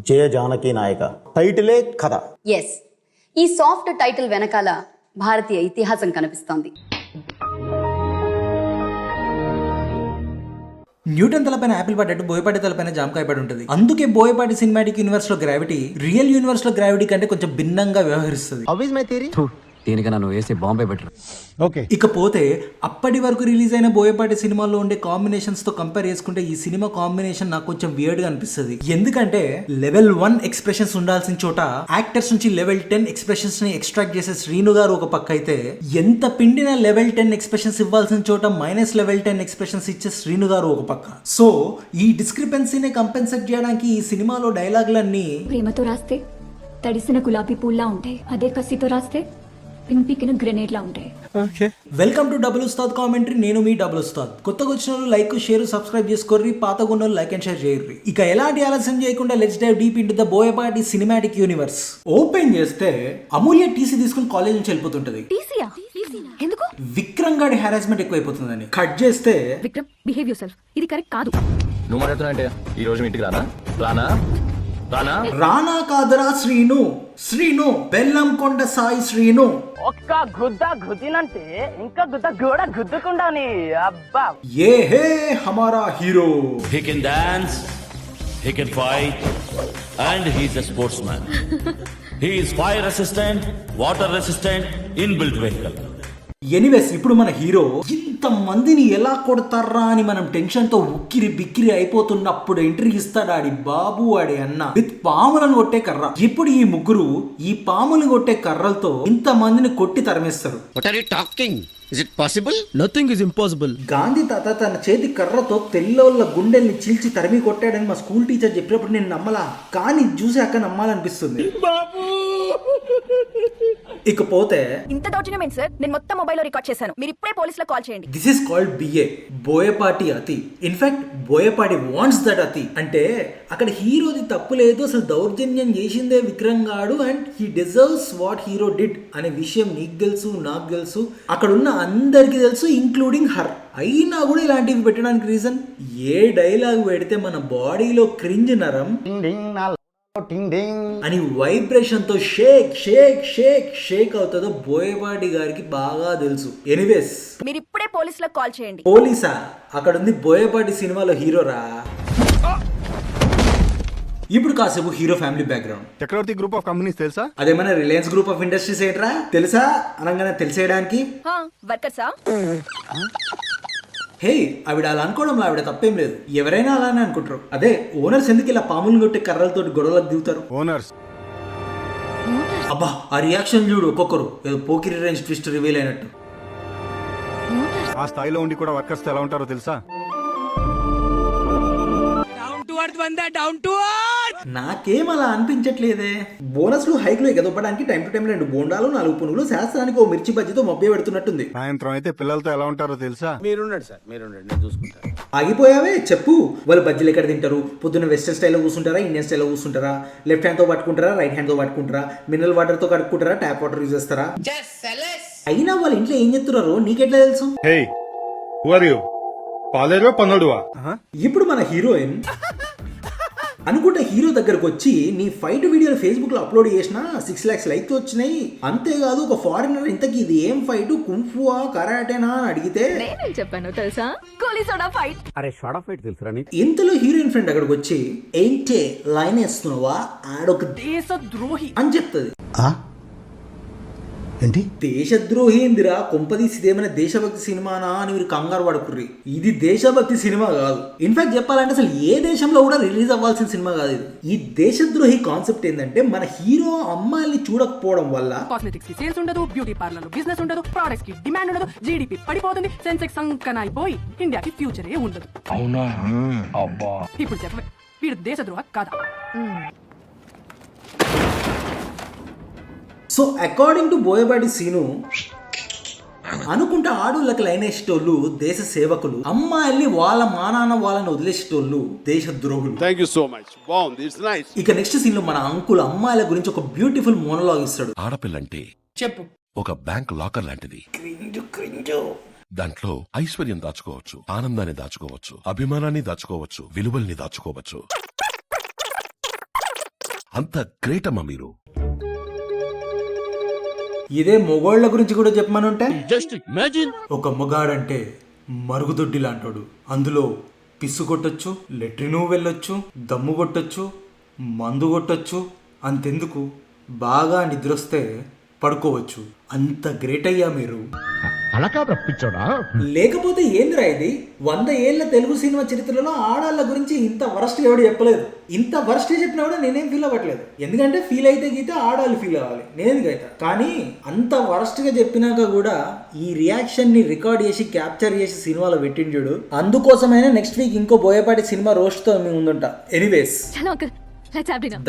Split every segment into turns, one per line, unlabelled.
జయ జానకి నాయక టైటిలే కథ.
ఎస్, ఈ soft title వెనకాల భారతీయ ఇతిహాసం కనిపిస్తోంది.
న్యూటన్ తలపైన యాపిల్ పడ్డట్టు బోయపాటి తలపైన జామకాయ పడి ఉంటుంది. అందుకే బోయపాటి సినిమాటిక్ యూనివర్స్ లో గ్రావిటీ రియల్ యూనివర్స్ లో గ్రావిటీ కంటే కొంచెం భిన్నంగా వ్యవహరిస్తుంది.
దీనికన్నా నువ్వు వేసే బాంబే బెటర్.
ఇకపోతే అప్పటి వరకు రిలీజ్ అయిన బోయపాటి సినిమాల్లో ఉండే కాంబినేషన్స్ తో కంపేర్ చేసుకుంటే ఈ సినిమా కాంబినేషన్ నాకు కొంచెం వియర్డ్ గా అనిపిస్తుంది. ఎందుకంటే లెవెల్ 1 ఎక్స్ప్రెషన్స్ ఉండాల్సిన చోట యాక్టర్స్ నుంచి లెవెల్ 10 ఎక్స్ప్రెషన్స్ ని ఎక్స్ట్రాక్ట్ చేసే శ్రీను గారు ఒక పక్క అయితే, ఎంత పిండిన లెవెల్ 10 ఎక్స్ప్రెషన్స్ ఇవ్వాల్సిన చోట మైనస్ లెవెల్ 10 ఎక్స్ప్రెషన్స్ ఇచ్చే శ్రీను గారు ఒక పక్క. సో ఈ డిస్క్రిపెన్సీని కంపెన్సేట్ చేయడానికి ఈ సినిమాలో డైలాగులన్నీ
ప్రేమతో రాస్తే తడిసిన గులాబీ పూల్లా ఉంటాయి, అదే కసితో రాస్తే పింపికిన గ్రెనేడ్ లా ఉంటాయి.
Welcome to double Ustad commentary. నేను మీ డబుల్ ఉస్తాద్. కొత్తగా వచ్చిన వాళ్ళు లైక్ షేర్ సబ్స్క్రైబ్ చేసుకోర్రి, పాతగా ఉన్న లైక్ అండ్ షేర్ చేయర్రి. ఇక ఎలాంటి ఆలస్యం చేయకుండా let's dive deep into the Boyapati cinematic universe. Open చేస్తే అమూల్య టీసీ తీసుకుని కాలేజ్ నుంచి వెళ్ళిపోతుంటది.
ఎందుకు?
విక్రమ్ గాడి హారాస్మెంట్ ఎక్కువైపోతుందని. కట్ చేస్తే
విక్రమ్, బిహేవ్ యువర్ సెల్ఫ్, ఇది కరెక్ట్ కాదు.
నువ్వు మాట్లాడుతున్నా ఈ రోజు ఇంటికి రానా? రానా రానా
రానా కాదరా శ్రీను, శ్రీను బెల్లం కొండ సాయి శ్రీను.
ఒక్క గుద్ద గుద్దినంటే ఇంకా గుద్ద గోడ గుద్దుకుండాని అబ్బా.
ఏ హే హమారా hero.
He can dance, he can fight, and he's a sportsman. He is fire resistant, water resistant, inbuilt vehicle.
Anyways, ఇప్పుడు మన హీరో ఇంత మందిని ఎలా కొడతారా అని మనం టెన్షన్ తో ఉక్కిరి బిక్కిరి అయిపోతున్నప్పుడు ఎంట్రీ ఇస్తాడు ఆడి బాబు ఆడి అన్న విత్ పాములను కొట్టే కర్ర. ఇప్పుడు ఈ ముగ్గురు ఈ పాములు కొట్టే కర్రలతో ఇంత మందిని కొట్టి తరిమేస్తారు.
What are you talking? Is it possible?
Nothing is impossible.
Gandhi తాత తన చేతి కర్రతో తెల్లోళ్ళ గుండెల్ని చీల్చి తరిమి కొట్టాడని మా స్కూల్ టీచర్ చెప్పినప్పుడు నేను నమ్మలా, కానీ చూసాక నమ్మాలనిపిస్తుంది. ఇకపోతే
ఇంత దౌర్జన్యం ఏంటి సార్? నేను మొత్తం మొబైల్లో రికార్డ్ చేశాను, మీరు ఇప్పుడే పోలీసులో కాల్ చేయండి.
This is called BA, Boyapati అతి. ఇన్ఫాక్ట్ బోయపాటి వాంట్స్ దట్ అతి. అంటే అక్కడ హీరోది తప్పు లేదు, అసలు దౌర్జన్యం చేసిందే విక్రమ్ గాడు and he deserves what hero did అనే విషయం నీకు తెలుసు, నాకు తెలుసు, అక్కడ ఉన్న అందరికి తెలుసు, ఇంక్లూడింగ్ హర్. అయినా కూడా ఇలాంటివి పెట్టడానికి రీజన్, ఏ డైలాగ్ పెడితే మన బాడీలో క్రింజ్ నరం అని వైబ్రేషన్ తో షేక్ షేక్ షేక్ షేక్ అవుతుందో బోయపాటి గారికి బాగా తెలుసు. ఎనీవేస్,
మీరు ఇప్పుడే పోలీసులో కాల్ చేయండి.
పోలీసా? అక్కడ ఉంది బోయపాటి సినిమాలో హీరోరా. ఇప్పుడు కాసేపు hero family background.
Chakravarthi group of companies తెలుసా?
అదేమన్నా రిలయన్స్ గ్రూప్ ఆఫ్ ఇండస్ట్రీస్ ఏంట్రా? తెలుసా అనగానే తెలిసేయడానికి.
వర్కర్సా?
హే, ఆవిడ అలా అనుకోవడంలో ఆవిడ తప్పేం లేదు, ఎవరైనా అలానే అనుకుంటారు. అదే ఓనర్స్ ఎందుకు ఇలా పాములు కొట్టే కర్రలతో గొడవలకు దిగుతారు?
ఓనర్స్.
అబ్బా, ఆ రియాక్షన్ చూడు, ఒక్కొక్కరు ఏదో పోకిరి రేంజ్ ట్విస్ట్ రివీల్ అయినట్టు.
ఆ స్థాయిలో ఉండి కూడా వర్కర్స్ ఎలా ఉంటారో తెలుసా?
నాకేం అలా అనిపించట్లేదే. బోనస్లు హైక్లు ఎగదొప్పడానికి టైం టు టైం 2 బోండాలు 4 పునుగులు శాస్త్రానికి ఓ మిర్చి బజ్జితో మభ్య పెడుతున్నట్టుంది.
సాయంత్రం అయితే పిల్లలతో ఎలా ఉంటారో తెలుసా?
మీరుండండి సార్, మీరుండండి, నేను చూసుకుంటాను.
ఆగిపోయావే చెప్పు. వాళ్ళు బజ్జీలు ఎక్కడ తింటారు? పొద్దున్న వెస్టర్న్ స్టైల్లో కూర్చుంటారా, ఇండియన్ స్టైల్లో కూర్చుంటారా? లెఫ్ట్ హ్యాండ్ తో పట్టుకుంటారా, రైట్ హ్యాండ్ తో పట్టుకుంటారా? మినరల్ వాటర్ తో కడుక్కుంటారా, ట్యాప్ వాటర్ యూజ్ చేస్తారా? అయినా వాళ్ళ ఇంట్లో ఏం చెప్తున్నారో నీకెట్లా తెలుసు?
హే, హూ ఆర్ యు? పాలేరువా పన్నోడువా?
ఇప్పుడు మన హీరోయిన్ అనుకుంటే హీరో దగ్గరకు వచ్చి, నీ ఫైట్ వీడియోని ఫేస్బుక్ లో అప్లోడ్ చేసిన 6 lakhs లైక్స్ వచ్చినాయి, అంతేకాదు ఒక ఫారినర్ ఇంతకి ఇది ఏం ఫైట్, కుంఫువా కరాటేనా అని అడిగితే
నేనేం చెప్పాను తెలుసా? గోలీ సోడా ఫైట్.
అరే షార్ట్ ఫైట్ తెలుసురా నీకు?
ఇంతలో హీరోయిన్ ఫ్రెండ్ అక్కడికి వచ్చి, ఏంటే లైన్ వేస్తున్నావా, ఆడొక
దేశద్రోహి
అని చెప్తుంది.
ఏంటి
దేశద్రోహి ఏందిరా, కొంపదీసి ఇదేమైనా దేశభక్తి సినిమానా అని మీరు కంగారు పడుకుర్రి. ఇది దేశభక్తి సినిమా కాదు. ఇన్ఫాక్ట్ చెప్పాలంటే అసలు ఏ దేశంలో కూడా రిలీజ్ అవ్వాల్సిన సినిమా కాదు ఇది. ఈ దేశద్రోహి కాన్సెప్ట్ ఏంటంటే, మన హీరో అమ్మాయిల్ని చూడకపోవడం వల్ల
కాస్మెటిక్స్ కి సేల్స్ ఉండదు, బ్యూటీ పార్లర్ బిజినెస్ ఉండదు, ప్రొడక్ట్స్ కి డిమాండ్ ఉండదు, జీడిపి పడిపోతుంది, సెన్సెక్స్ సంకనాయిపోయి ఇండియాకి ఫ్యూచరే ఉండదు.
అవునా? అబ్బా,
ఇప్పుడు చెప్పవే, వీడు దేశద్రోహ కాదా?
So according to Boyapati Seenu అనుకుంటే ఆడోళ్ళకి లైన్ వేసేటోళ్ళు దేశ సేవకులు, అమ్మాయిల్ని వాళ్ళ మానాన్న వాళ్ళని వదిలేసేటోళ్ళు దేశద్రోహులు.
థాంక్యూ సో మచ్, బాగుంది, ఇట్స్ నైస్.
ఇక నెక్స్ట్ సీన్ లో మన అంకుల్ అమ్మాయిల గురించి ఒక బ్యూటిఫుల్ మోనోలాగ్ ఇస్తాడు.
ఆడపిల్లంటే
చెప్పు.
ఒక బ్యాంక్ లాకర్ లాంటిది. దాంట్లో ఐశ్వర్యం దాచుకోవచ్చు, ఆనందాన్ని దాచుకోవచ్చు, అభిమానాన్ని దాచుకోవచ్చు, విలువల్ని దాచుకోవచ్చు. అంత గ్రేట్ అమ్మా మీరు.
ఇదే మొగోళ్ళ గురించి కూడా చెప్పమనుంటే
జస్ట్ ఇమాజిన్.
ఒక మొగాడంటే మరుగుదొడ్డి లాంటోడు. అందులో పిస్సు కొట్టొచ్చు, లెట్రిను వెళ్ళొచ్చు, దమ్ము కొట్టొచ్చు, మందు కొట్టొచ్చు, అంతెందుకు బాగా నిద్రొస్తే పడుకోవచ్చు. అంత గ్రేట్ అయ్యా మీరు.
అలా కాదు రప్పించోడా.
లేకపోతే ఏందిరా ఇది? 100 ఏళ్ల తెలుగు సినిమా చరిత్రలో ఆడాళ్ళ గురించి ఇంత వరస్ట్ ఎవడు చెప్పలేదు. ఇంత వరస్ట్ చెప్పినా కూడా నేనేం ఫీల్ అవ్వట్లేదు. ఎందుకంటే ఫీల్ అయితే గీతే ఆడాలి ఫీల్ అవ్వాలి, నేనేందుకైతే. కానీ అంత వరస్ట్ గా చెప్పినాక కూడా ఈ రియాక్షన్ ని రికార్డ్ చేసి క్యాప్చర్ చేసి సినిమాలో పెట్టిండు. అందుకోసమైనా నెక్స్ట్ వీక్ ఇంకో బోయపాటి సినిమా రోస్ట్ తో మేము ముందుంటా. ఎనీవేస్,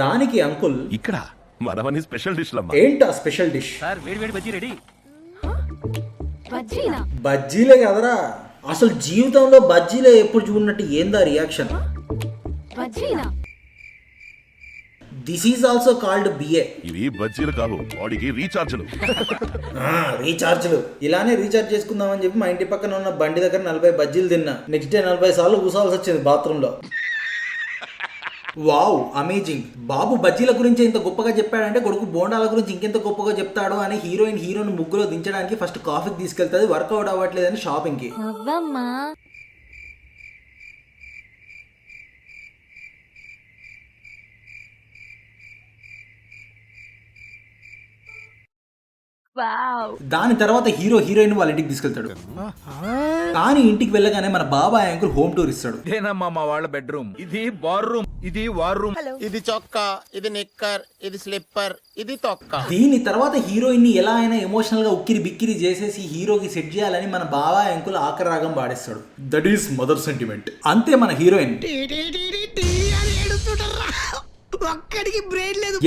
దానికి అంకుల్
ఇక్కడ మనవని స్పెషల్ డిష్ లమ్మా.
ఏంటా స్పెషల్ డిష్?
సార్ వేడి వేడి బజ్జీ రెడీ.
బజ్జీలే కదరా, అసలు జీవితంలో బజ్జీలే ఎప్పుడు చూడనట్టు ఏందా reaction. This is also called BA.
ఇవి బజ్జీలు కావు, బాడీకి రీఛార్జ్లు.
రీఛార్జ్లు. ఇలానే రీఛార్జ్ చేసుకుందామని చెప్పి మా ఇంటి పక్కన ఉన్న బండి దగ్గర 40 బజ్జీలు తిన్నా. నెక్స్ట్ డే 40 సార్లు కూసాల్సి వచ్చింది బాత్రూమ్ లో. Wow, amazing. బాబు బజ్జీల గురించి ఇంత గొప్పగా చెప్పాడంటే కొడుకు బోండాల గురించి ఇంకెంత గొప్పగా చెప్తాడు అని హీరోని ముగ్గులో దించడానికి ఫస్ట్ కాఫీకి తీసుకెళ్తుంది. వర్కౌట్ అవ్వట్లేదని షాపింగ్ కి. దాని తర్వాత హీరోయిన్ వాళ్ళ ఇంటికి తీసుకెళ్తాడు. కానీ ఇంటికి వెళ్ళగానే మన బాబాయ్ అంకుల్ హోమ్ టూర్ ఇస్తాడు.
ఇదేనమ్మా మా వాళ్ళ బెడ్రూమ్, ఇది బార్ రూమ్, ఇది వార్ రూమ్.
ఇది చొక్కా, ఇది నిక్కర్, ఇది స్లిప్పర్, ఇది తొక్క.
దీని తర్వాత హీరోయిన్ ని ఎలా అయినా ఎమోషనల్ గా ఉక్కిరి బిక్కిరి చేసేసి హీరోకి సెట్ చేయాలని మన బాబాయ్ అంకుల్ ఆఖరి రాగం పాడేస్తాడు. That is mother sentiment. అంతే మన హీరోయిన్.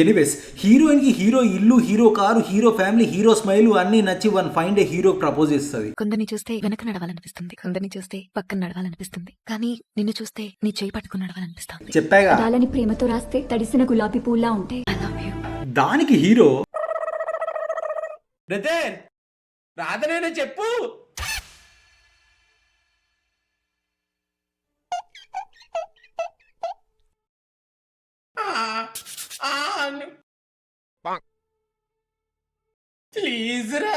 ఎనీవేస్, హీరోయిన్ కి హీరో ఇల్లు, hero car, hero family, hero smile అన్ని నచ్చి one fine day hero propose చేస్తుంది.
కొందరిని చూస్తే వెనక నడవాలనిపిస్తుంది, కొందరిని చూస్తే పక్కన నడవాలనిపిస్తుంది, కానీ నిన్ను చూస్తే నీ చేయి పట్టుకుని నడవాలనిపిస్తుంది.
చెప్పాగా,
పదాలని ప్రేమతో రాస్తే తడిసిన గులాబీ పూల్లా ఉంటాయి.
దానికి హీరో
రాధనేనే చెప్పు. ప్లీజ్ రా.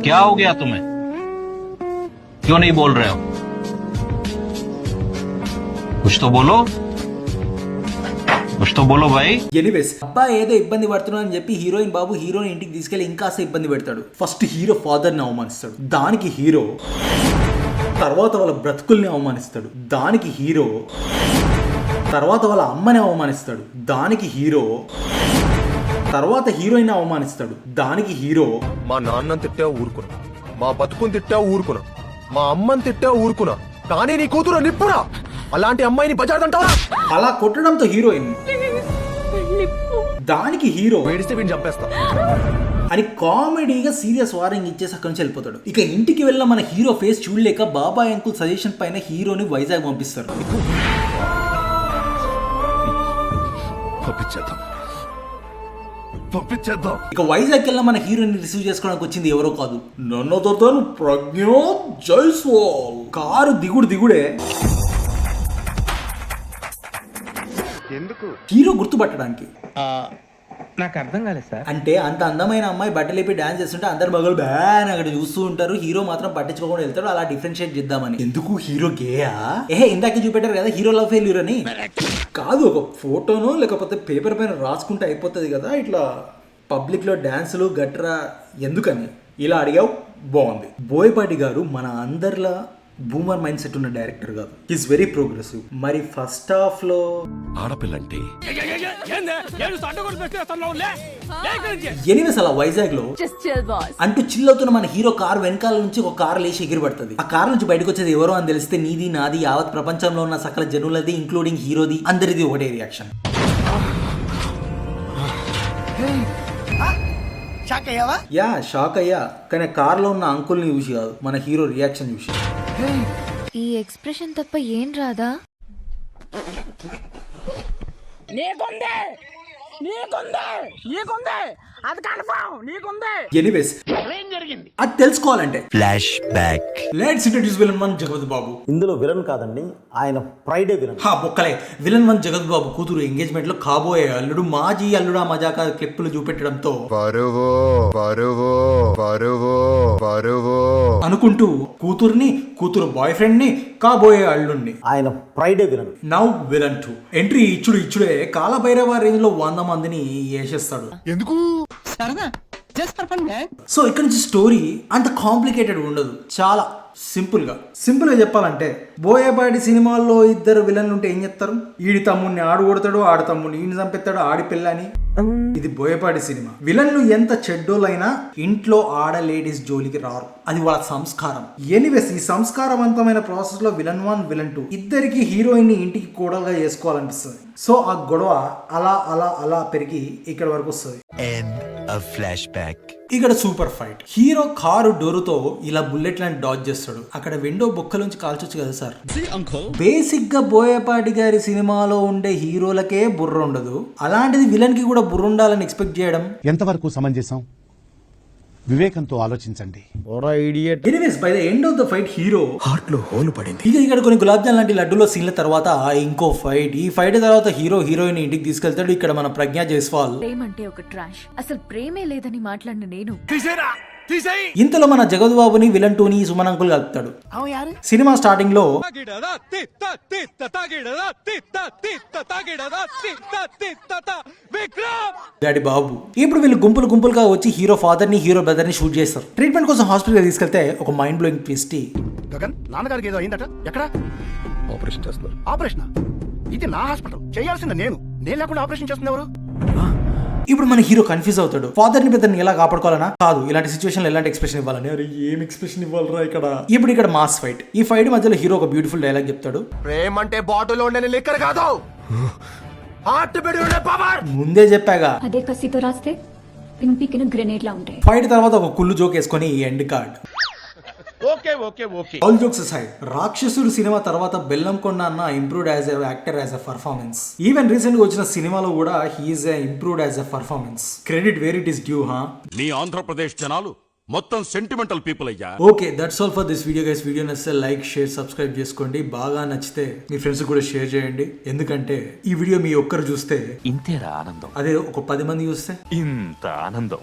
क्या हो गया तुम्हें? क्यों नहीं बोल रहे हो? कुछ तो बोलो, कुछ तो बोलो भाई.
ఎనీవేస్, అబ్బాయి ఏదో ఇబ్బంది పడుతున్నా అని చెప్పి హీరోయిన్ బాబు హీరోని ఇంటికి తీసుకెళ్లి ఇంకాస్త ఇబ్బంది పెడతాడు. ఫస్ట్ హీరో ఫాదర్ ని అవమానిస్తాడు. దానికి హీరో తర్వాత వాళ్ళ బ్రతుకుల్ని అవమానిస్తాడు. దానికి హీరో తర్వాత వాళ్ళ అమ్మని అవమానిస్తాడు. దానికి హీరో తర్వాత హీరోయిన్ అవమానిస్తాడు. దానికి హీరో
మా నాన్నని తిట్టా ఊరుకున్నా, మా బతుకుని తిట్టా ఊరుకున్నా, మా అమ్మని తిట్టా ఊరుకున్నా, కానీ నీ కూతురు నిప్పురా, అలాంటి అమ్మాయిని బజార్దంటావా?
అలా కొట్టడంతో హీరోయిన్ దానికి హీరో
వేడిస్తే వీడిని చంపేస్తా
అని కామెడీగా సీరియస్ వార్నింగ్ ఇచ్చేసి అక్కడి నుంచి వెళ్ళిపోతాడు. ఇక ఇంటికి వెళ్ళిన మన హీరో ఫేస్ చూడలేక బాబాయ్ అంకుల్ సజెషన్ పైన హీరోని వైజాగ్ పంపిస్తారు. ఇక వైజాగ్ వెళ్ళిన మన హీరోని రిసీవ్ చేసుకోవడానికి వచ్చింది ఎవరో కాదు, నన్నతో ప్రజ్ఞా జైస్వాల్. కారు దిగుడే
ఎందుకు
హీరో గుర్తుపట్టడానికి.
నాకు అర్థం కాలేదు సార్.
అంటే అంత అందమైన అమ్మాయి బట్టలేపి డాన్స్ చేస్తుంటే అందరు మగలు బ్యాన్ అక్కడ చూస్తూ ఉంటారు, హీరో మాత్రం పట్టించుకోకుండా వెళ్తాడు. అలా డిఫరెన్షియేట్ చేద్దామని. ఎందుకు హీరో గేయా? ఇందాకే చూపెట్టారు కదా హీరో లవ్ ఫెయిల్యూర్ అని. కాదు, ఒక ఫోటోనో లేకపోతే పేపర్ పైన రాసుకుంటే అయిపోతుంది కదా, ఇట్లా పబ్లిక్ లో డాన్సులు గట్రా ఎందుకని ఇలా అడిగావు. బాగుంది. బోయపాటి గారు మన అందరిలా బూమర్ మైండ్ సెట్ ఉన్న డైరెక్టర్ కాదు, ఈస్ వెరీ ప్రోగ్రెసివ్. మరి ఫస్ట్ హాఫ్ లో
ఆడపిల్లంటే
ఎనివేస్ అలా వైజాగ్ లో అంటూ చిల్ అవుతున్న మన హీరో కార్ వెనకాల నుంచి ఒక కార్ లేచి ఎగిరిపడుతుంది. ఆ కార్ నుంచి బయటకు వచ్చేది ఎవరో అని తెలిస్తే నీది నాది యావత్ ప్రపంచంలో ఉన్న సకల జనులది ఇంక్లూడింగ్ హీరోది అందరిది ఒకటే రియాక్షన్. షాక్ అయ్యా. కానీ కార్ లో ఉన్న అంకుల్ ని చూసి కాదు, మన హీరో రియాక్షన్ చూసి.
ఈ ఎక్స్ప్రెషన్ తప్ప ఏం రాదా?
ఎనీవేస్ అది తెలుసుకోవాలంటే
flashback.
Let's introduce villain 1 Jagapathi Babu.
ఇందులో విలన్ కాదండి, ఆయన ఫ్రైడే విలన్.
బొక్కలే. విలన్ 1 జగపతి బాబు కూతురు ఎంగేజ్మెంట్ లో కాబోయే అల్లుడు మాజీ అల్లుడా మజాకా క్లిప్పులు చూపెట్టడంతో
పరువు పరువు పరువు పరువు
అనుకుంటూ కూతురు బాయ్ ఫ్రెండ్ ని కాబోయే అల్లుడిని
ఆయన Friday villain.
Now villain 2 entry ఇచ్చుడే కాలభైరవ రేంజ్ లో 100 మందిని వేసేస్తాడు.
ఎందుకు
సో ఇక్కడ నుంచి స్టోరీ అంత కాంప్లికేటెడ్ ఉండదు, చాలా సింపుల్ గా చెప్పాలంటే బోయపాటి సినిమాల్లో ఇద్దరు విలన్లు ఉంటే ఏం చెప్తారు? ఈడి తమ్ముడిని ఆడు కొడతాడు, ఆడి తమ్ముడిని ఈయన చంపెత్తాడు, ఆడి పిల్లని. ఇది బోయపాటి సినిమా. విలన్లు ఎంత చెడ్డోలైనా ఇంట్లో ఆడ లేడీస్ జోలికి రారు, అది వాళ్ళ సంస్కారం. ఎనీవేస్ ఈ సంస్కారవంతమైన ప్రాసెస్ లో విలన్ 1 విలన్ 2 ఇద్దరికి హీరోయిన్ ని ఇంటికి కోడలుగా చేసుకోవాలనిపిస్తుంది. సో ఆ గొడవ అలా అలా అలా పెరిగి ఇక్కడ వరకు వస్తుంది.
Flash back.
ఇక్కడ సూపర్ ఫైట్. హీరో కారు డోరుతో ఇలా బుల్లెట్ లాంటి డాజ్ చేస్తాడు. అక్కడ విండో బొక్కలోంచి కాల్చొచ్చు కదా సార్. బేసిక్ గా బోయపాటి గారి సినిమాలో ఉండే హీరోలకే బుర్ర ఉండదు, అలాంటిది విలన్ కి కూడా బుర్ర ఉండాలని ఎక్స్పెక్ట్ చేయడం
ఎంతవరకు సమంజసం? వివేకంతో ఆలోచించండి.
Anyways by the end of the fight hero
heart లో హోల్ పడింది.
ఇక ఇక్కడ కొన్ని గులాబ్ జామ్ లాంటి లడ్డూలో సీన్ల తర్వాత ఇంకో ఫైట్. ఈ ఫైట్ తర్వాత హీరో హీరోయిన్ ఇంటికి తీసుకెళ్తాడు. ఇక్కడ మన ప్రజ్ఞా జైస్వాల్.
ప్రేమ అంటే ఒక ట్రాష్, అసలు ప్రేమే లేదని మాట్లాడిన నేను
ఇంతలో మన జగత్ బాబుని విలన్ 2ని సుమన్ అంకుల్ కలుపుతాడు. సినిమా స్టార్టింగ్ లో డాడీ బాబు. ఇప్పుడు వీళ్ళు గుంపులుగా వచ్చి హీరో ఫాదర్ ని హీరో బ్రదర్ ని షూట్ చేస్తారు. ట్రీట్మెంట్ కోసం హాస్పిటల్ తీసుకెళ్తే ఒక మైండ్ బ్లోయింగ్ ట్విస్ట్.
గగన్ నాన్నగారికి ఏదో అయిందట, ఎక్కడ? ఆపరేషన్ చేస్తున్నారు. ఆపరేషన్? ఇది నా హాస్పిటల్, చేయాల్సింది నేను లేకుండా ఆపరేషన్ చేస్తుంది ఎవరు?
ఇప్పుడు మన హీరో కన్ఫ్యూజ్ అవుతాడు. ఫాదర్ ని బ్రదర్ ని ఎలా కాపాడుకోవాలనా కాదు, ఇలాంటి సిచువేషన్ ఎలాంటి ఎక్స్ప్రెషన్ ఇవ్వాలని. అరే ఏం ఎక్స్ప్రెషన్ ఇవ్వాలరా ఇక్కడ. ఇక్కడ మాస్ ఫైట్. ఈ ఫైట్ మధ్యలో హీరో ఒక బ్యూటిఫుల్ డైలాగ్ చెప్తాడు.
ప్రేమ అంటే బాటిల్లో ఉండే లిక్కర్ కాదు, హార్ట్ బీట్ ఉండే పవర్.
ముందే చెప్పాగా.
అదే కసితో రాస్తే పిన్ గ్రెనేడ్ లా ఉంటాయి.
ఫైట్ తర్వాత ఒక కుళ్ళు జోక్ వేసుకొని end card. All jokes aside, Rakshasudu cinema తర్వాత బెల్లంకొండ అన్న improved as a actor as a performance. Even recent గా వచ్చిన సినిమాలో కూడా he's improved as a performance. Credit where it is due.
నీ ఆంధ్రప్రదేశ్ జనాలు మొత్తం సెంటిమెంటల్ పీపుల్ అయ్యా.
Okay, that's all for this video guys. Video నచ్చితే లైక్ షేర్ సబ్స్క్రైబ్ చేసుకోండి. బాగా నచ్చితే మీ ఫ్రెండ్స్ కూడా షేర్ చేయండి. ఎందుకంటే ఈ వీడియో మీ ఒక్కరు చూస్తే
ఇంతేరా ఆనందం,
అదే ఒక 10 మంది చూస్తే
ఇంత ఆనందం.